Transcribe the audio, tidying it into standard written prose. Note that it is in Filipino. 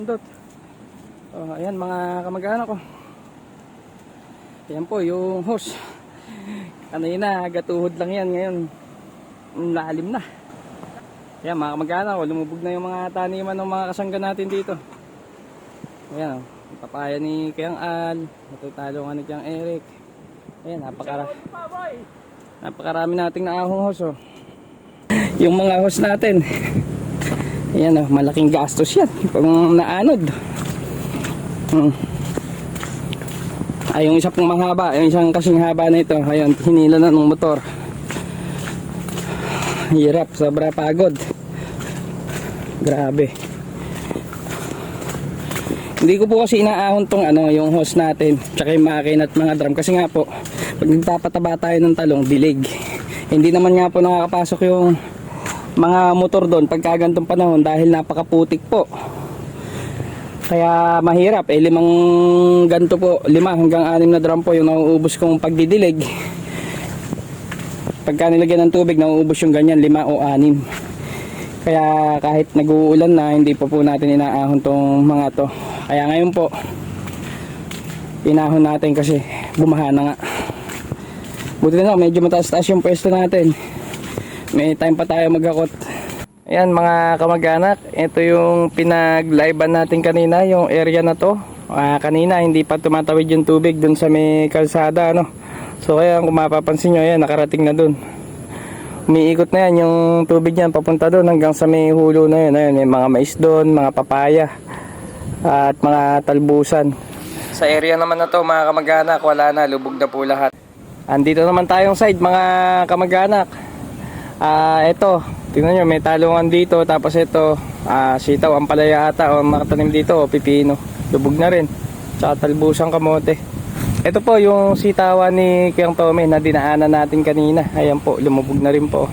Oh, ayan mga kamag-anak ko. Ayan po yung hose. Kanina gatuhod lang yan, ngayon lalim na. Ayan mga kamag-anak ko, lumubog na yung mga taniman ng mga kasangga natin dito. Ayan, papaya ni Kayang Al, natutalo ni Kayang Eric. Ayan, napakarami nating naahong hose. Oh. Yung mga hose natin, ayan, oh, malaking gastos yan pag naanod. Ay, yung isa pong mahaba, yung isang kasing haba na ito, ayun, hinila na ng motor. Hirap, sobra pagod. Grabe. Hindi ko po kasi inaahon tong yung hose natin, tsaka yung makina at mga drum, kasi nga po pag nagpapataba tayo ng talong, dilig. Hindi naman nga po nakakapasok yung mga motor doon pagka gantong panahon dahil napakaputik po. Kaya mahirap, 5 ganto po, 5 hanggang 6 na drum po yung nauubos kong pagdidilig. Pagka nilagyan ng tubig, nauubos yung ganyan, 5 o 6. Kaya kahit nag-uulan na, hindi po natin inaahon tong mga to. Kaya ngayon po, pinahon natin kasi bumaha na nga. Buti na, medyo mataas-taas yung pwesto natin. May time pa tayo mag-akot. Ayan mga kamag-anak, ito yung pinag-livean natin kanina, yung area na to. Kanina hindi pa tumatawid yung tubig dun sa may kalsada, no? So kaya kung mapapansin nyo, ayan, nakarating na dun. Umiikot na yan yung tubig yan papunta dun hanggang sa may hulo na yun. Ayan, may mga mais dun, mga papaya at mga talbusan. Sa area naman na to mga kamag-anak, wala na, lubog na po lahat. Andito naman tayong side mga kamag-anak. Ito, tingnan nyo, may talungan dito. Tapos ito, sitaw, ampalaya ata, o makatanim dito, o pipino. Lubog na rin. Tsaka talbusang kamote. Ito po yung sitawan ni Kayang Tommy na dinaanan natin kanina. Ayan po, lumubog na rin po.